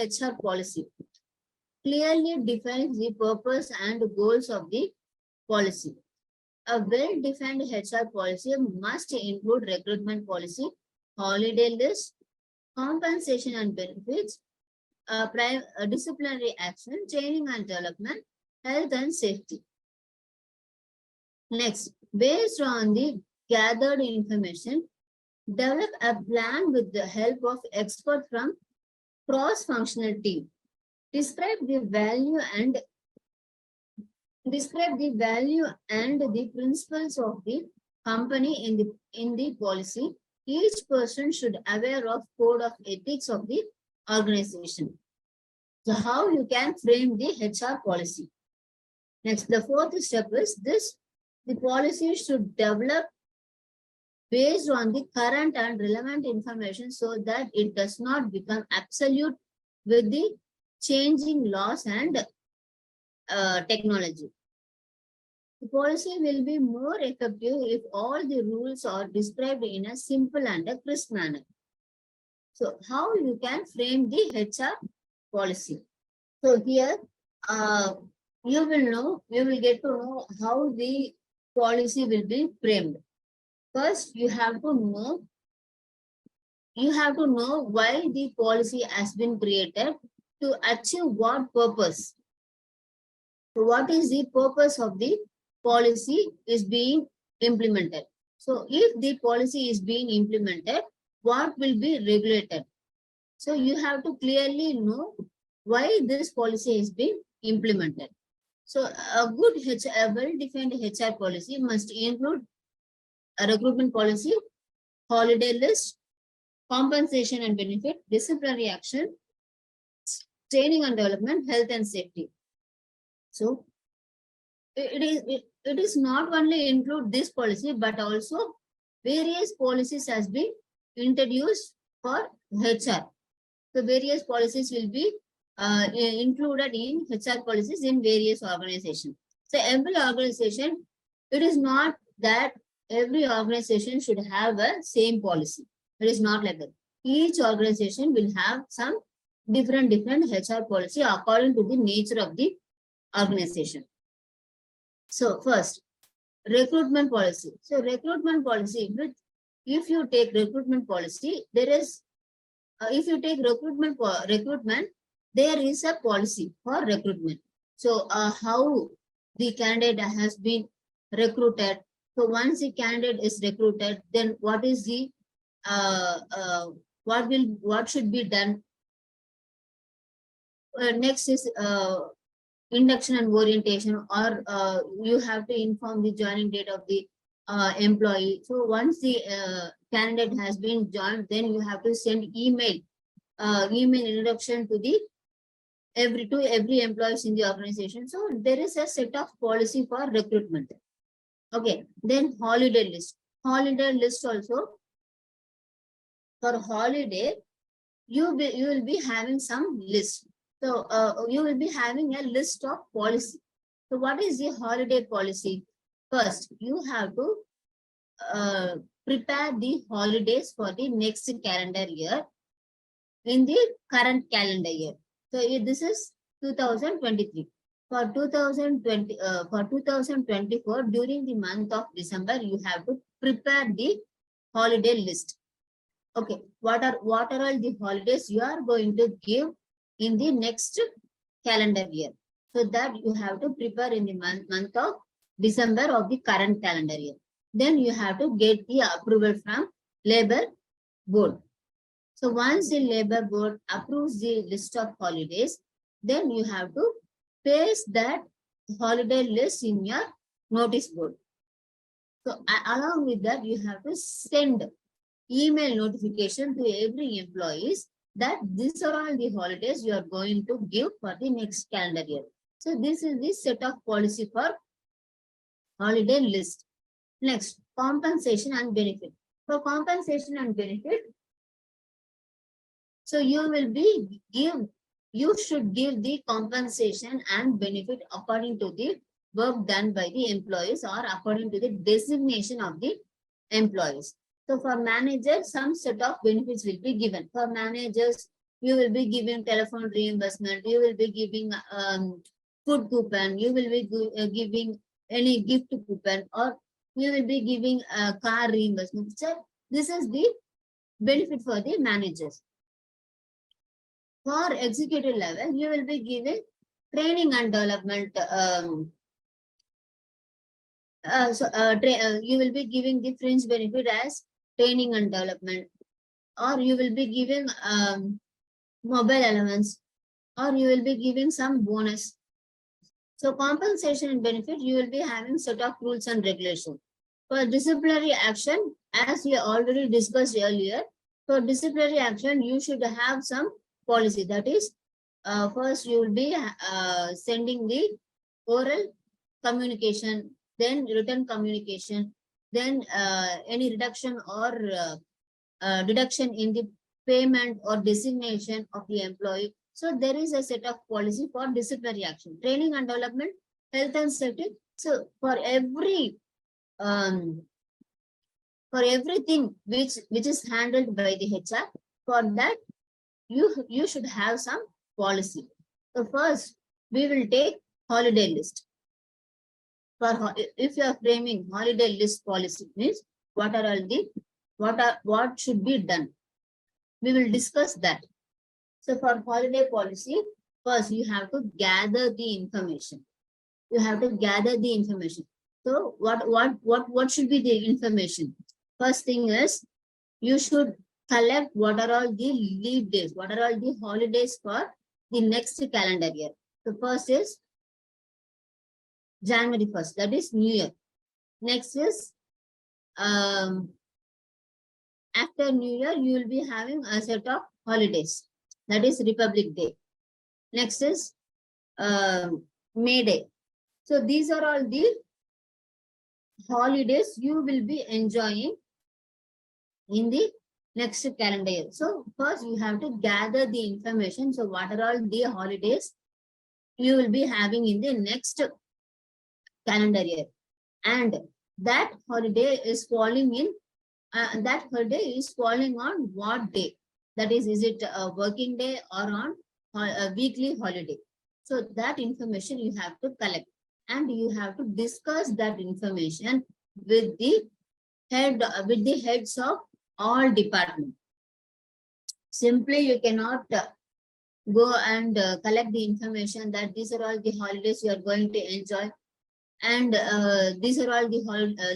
HR policy clearly defines the purpose and goals of the policy. A well-defined HR policy must include recruitment policy, holiday list, compensation and benefits, disciplinary action, training and development, health and safety. Next, based on the gathered information, develop a plan with the help of experts from cross-functional team. Describe the value and the principles of the company in the policy. Each person should aware of code of ethics of the organization. So how you can frame the HR policy. Next, the fourth step is this. The policy should develop based on the current and relevant information so that it does not become absolute with the changing laws and technology. The policy will be more effective if all the rules are described in a simple and a crisp manner. So how you can frame the HR policy. So here you will get to know how the policy will be framed. First, you have to know why the policy has been created, to achieve what purpose. So what is the purpose of the policy is being implemented? So if the policy is being implemented, what will be regulated? So you have to clearly know why this policy is being implemented. So a well-defined HR policy must include a recruitment policy, holiday list, compensation and benefit, disciplinary action, training and development, health and safety. So it is not only include this policy, but also various policies has been introduced for HR. So various policies will be included in HR policies in various organizations. So every organization, it is not that every organization should have a same policy. It is not like that. Each organization will have some different HR policy according to the nature of the organization. So first, recruitment policy. So recruitment policy, if you take recruitment policy, there is, if you take recruitment, there is a policy for recruitment. So how the candidate has been recruited. So once the candidate is recruited, then what is the what should be done? Next is induction and orientation, or you have to inform the joining date of the employee. So once the candidate has been joined, then you have to send email introduction to the every employees in the organization. So there is a set of policy for recruitment. Okay, then holiday list. Holiday list also, for holiday, you will be having some list. So you will be having a list of policy. So what is the holiday policy? First, you have to prepare the holidays for the next calendar year in the current calendar year. So this is 2023. For 2024, during the month of December, you have to prepare the holiday list. Okay, what are all the holidays you are going to give in the next calendar year? So that you have to prepare in the month of December of the current calendar year. Then you have to get the approval from Labor Board. So once the Labor Board approves the list of holidays, then you have to paste that holiday list in your notice board. So along with that, you have to send email notification to every employees that these are all the holidays you are going to give for the next calendar year. So this is the set of policy for holiday list. Next, compensation and benefit. For compensation and benefit, so you should give the compensation and benefit according to the work done by the employees or according to the designation of the employees. So for managers, some set of benefits will be given. For managers, you will be giving telephone reimbursement, you will be giving food coupon, you will be giving any gift coupon, or you will be giving a car reimbursement. So this is the benefit for the managers. For executive level, you will be giving training and development. You will be giving the fringe benefit as training and development, or you will be giving mobile allowance, or you will be giving some bonus. So compensation and benefit, you will be having set of rules and regulations. For disciplinary action, as we already discussed earlier, for disciplinary action, you should have some policy. That is, first you will be sending the oral communication, then written communication, then any reduction or deduction in the payment or designation of the employee. So there is a set of policy for disciplinary action. Training and development, health and safety. So for everything which is handled by the HR, for that you should have some policy. So first we will take holiday list. For if you are framing holiday list policy, means what should be done. We will discuss that. So for holiday policy, first you have to gather the information. You have to gather the information. So what should be the information? First thing is, you should collect what are all the leave days, what are all the holidays for the next calendar year. The first is January 1st, that is New Year. Next is after New Year, you will be having a set of holidays. That is Republic Day. Next is May Day. So these are all the holidays you will be enjoying in the next calendar year. So first you have to gather the information. So what are all the holidays you will be having in the next calendar year, and that holiday is falling in on what day? That is it a working day or on a weekly holiday? So that information you have to collect, and you have to discuss that information with the heads of all departments. Simply you cannot go and collect the information that these are all the holidays you are going to enjoy, and these are all the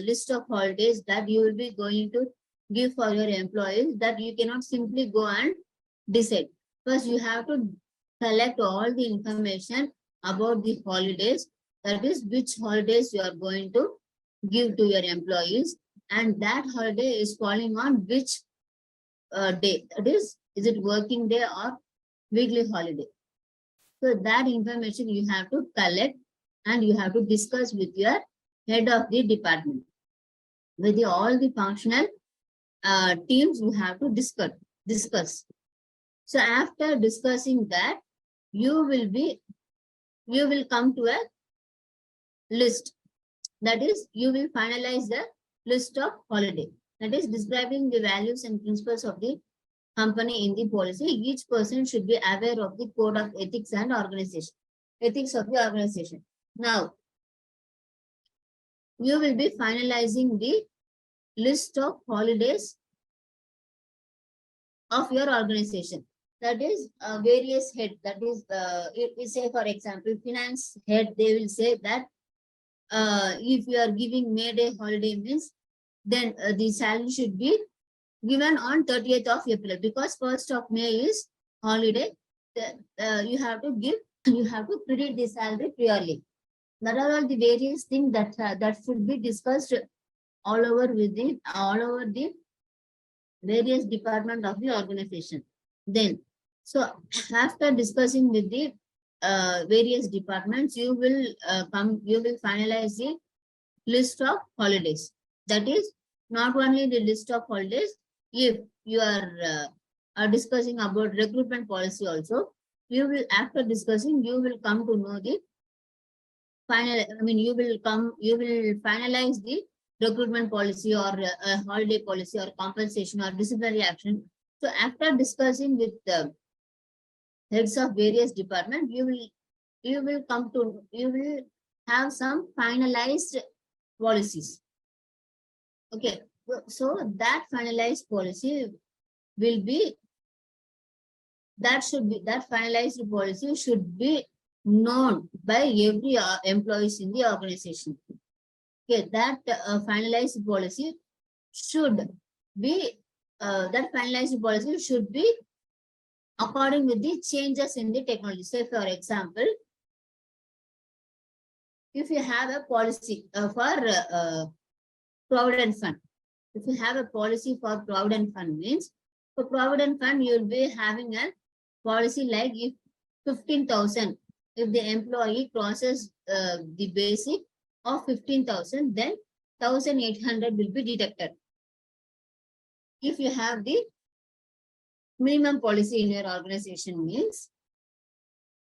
list of holidays that you will be going to give for your employees. That you cannot simply go and decide. First you have to collect all the information about the holidays, that is which holidays you are going to give to your employees, and that holiday is falling on which day. That is it working day or weekly holiday? So that information you have to collect, and you have to discuss with your head of the department. With all the functional teams, you have to discuss. So after discussing that, you will come to a list. That is, you will finalize the list of holiday. That is describing the values and principles of the company in the policy. Each person should be aware of the code of ethics and ethics of the organization. Now, you will be finalizing the list of holidays of your organization. That is various head. That is, if we say, for example, finance head, they will say that if you are giving May Day holiday, means then the salary should be given on 30th of April, because 1st of May is holiday. You have to credit the salary purely. That are all the various things that should be discussed all over the various department of the organization. Then, so after discussing with the various departments, you will finalize the list of holidays. That is not only the list of holidays. If you are discussing about recruitment policy also, you will, after discussing, you will come to know the final. I mean, you will finalize the recruitment policy or a holiday policy or compensation or disciplinary action. So after discussing with heads of various departments, you will have some finalized policies. Okay, so that finalized policy will be, that finalized policy should be known by every employees in the organization. Okay, that finalized policy should be according with the changes in the technology. Say, for example, if you have a policy for Provident Fund, if you have a policy for Provident Fund, means for Provident Fund, you will be having a policy like if 15,000, if the employee crosses the basic of 15,000, then 1,800 will be deducted. If you have the minimum policy in your organization, means,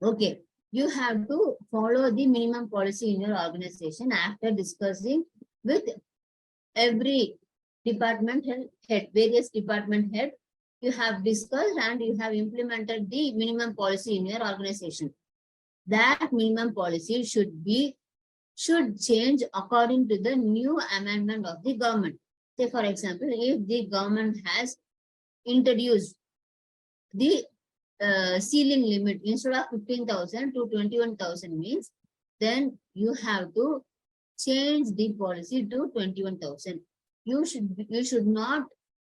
okay, you have to follow the minimum policy in your organization after discussing with every department head, various department head. You have discussed and you have implemented the minimum policy in your organization. That minimum policy should change according to the new amendment of the government. Say, for example, if the government has introduced the ceiling limit instead of 15,000 to 21,000, means then you have to change the policy to 21,000. You should not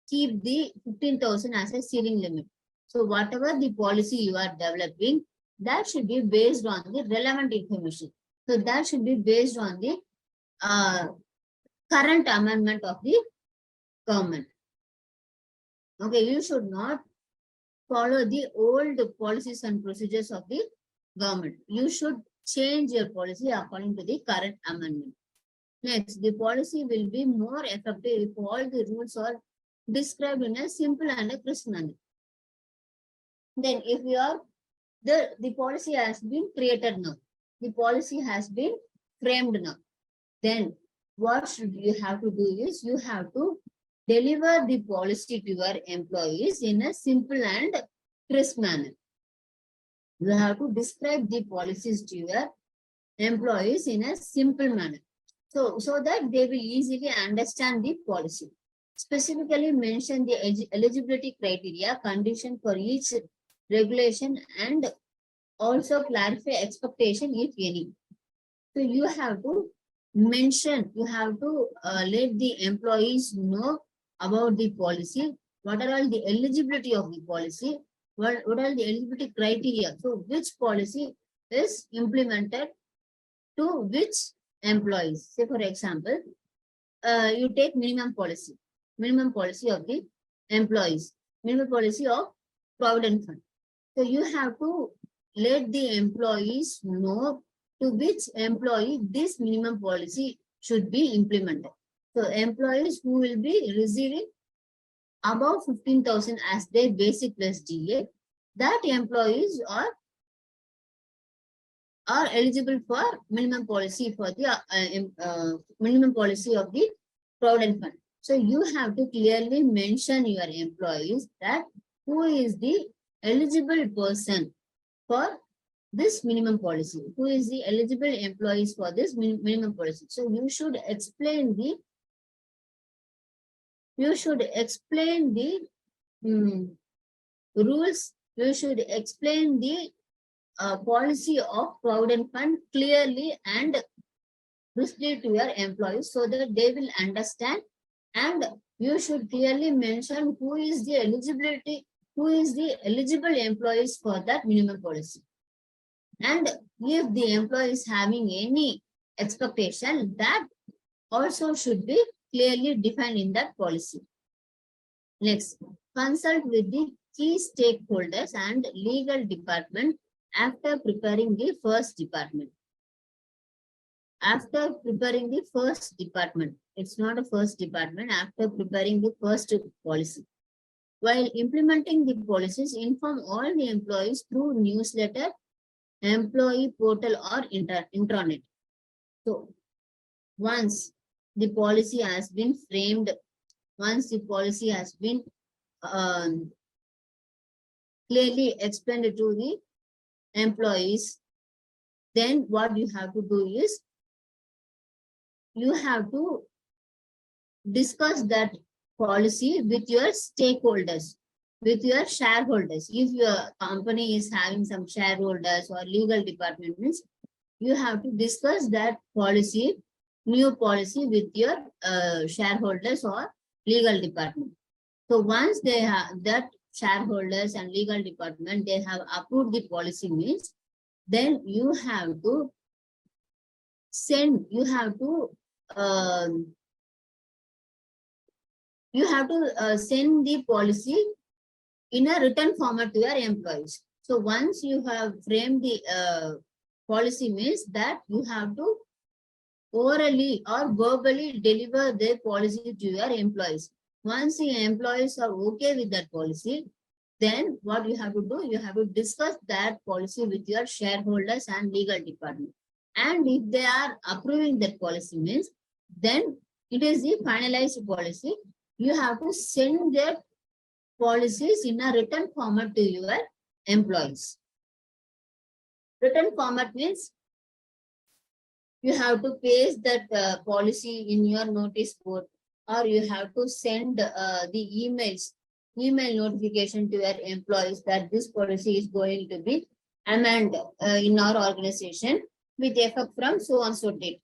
keep the 15,000 as a ceiling limit. So whatever the policy you are developing, that should be based on the relevant information. So that should be based on the current amendment of the government. Okay, you should not follow the old policies and procedures of the government. You should change your policy according to the current amendment. Next, the policy will be more effective if all the rules are described in a simple and a crisp manner. Then if you are, the policy has been created now, the policy has been framed now, then what should you have to do is you have to deliver the policy to your employees in a simple and crisp manner. You have to describe the policies to your employees in a simple manner, so that they will easily understand the policy. Specifically mention the eligibility criteria, condition for each regulation, and also clarify expectation if any. So you have to mention, you have to let the employees know about the policy, what are all the eligibility of the policy, what are the eligibility criteria. So which policy is implemented to which employees. Say, for example, you take minimum policy of the employees, minimum policy of Provident Fund. So you have to let the employees know to which employee this minimum policy should be implemented. So employees who will be receiving above 15,000 as their basic plus DA, that employees are eligible for minimum policy for the minimum policy of the Provident Fund. So you have to clearly mention your employees that who is the eligible person for this minimum policy, who is the eligible employees for this minimum policy. So you should explain the rules, you should explain the policy of Provident Fund clearly and crisply to your employees so that they will understand, and you should clearly mention who is the eligible employees for that minimum policy. And if the employee is having any expectation, that also should be clearly defined in that policy. Next, consult with the key stakeholders and legal department after preparing the first department. After preparing the first department, it's not a first department, after preparing the first policy. While implementing the policies, inform all the employees through newsletter, employee portal, or intranet. So once the policy has been framed, once the policy has been clearly explained to the employees, then what you have to do is you have to discuss that policy with your stakeholders, with your shareholders. If your company is having some shareholders or legal department, means you have to discuss that policy, new policy with your shareholders or legal department. So once they have that shareholders and legal department, they have approved the policy, means then you have to send, you have to send the policy in a written format to your employees. So once you have framed the policy, means that you have to orally or verbally deliver the policy to your employees. Once the employees are okay with that policy, then what you have to do, you have to discuss that policy with your shareholders and legal department. And if they are approving that policy, means then it is the finalized policy. You have to send their policies in a written format to your employees. Written format means you have to paste that policy in your notice board, or you have to send the email notification to your employees that this policy is going to be amended in our organization with effect from so and so date.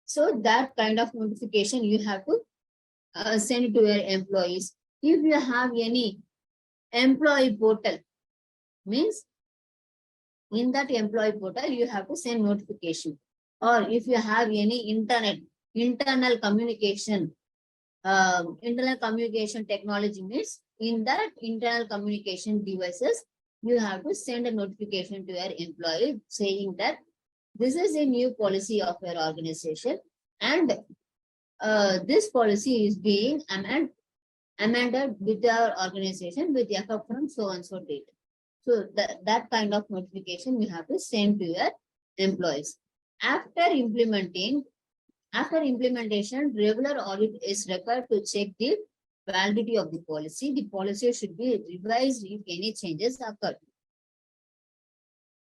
So that kind of notification you have to send to your employees. If you have any employee portal, means in that employee portal you have to send notification. Or if you have any internal communication technology, means in that internal communication devices, you have to send a notification to your employee saying that this is a new policy of your organization, and this policy is being amended with our organization with effect from so and so date. So that kind of notification you have to send to your employees. After implementation, regular audit is required to check the validity of the policy. The policy should be revised if any changes occur.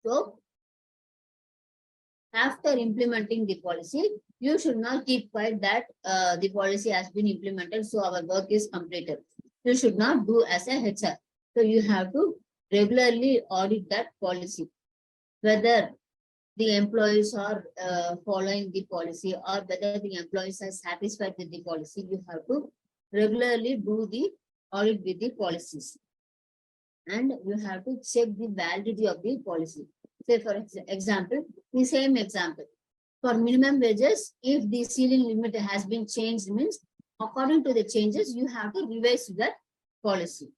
So after implementing the policy, you should not keep quiet that the policy has been implemented, so our work is completed. You should not do as a HR. So you have to regularly audit that policy, whether the employees are following the policy or whether the employees are satisfied with the policy. You have to regularly do the audit with the policies. And you have to check the validity of the policy. Say for example, the same example. For minimum wages, if the ceiling limit has been changed, means according to the changes, you have to revise that policy.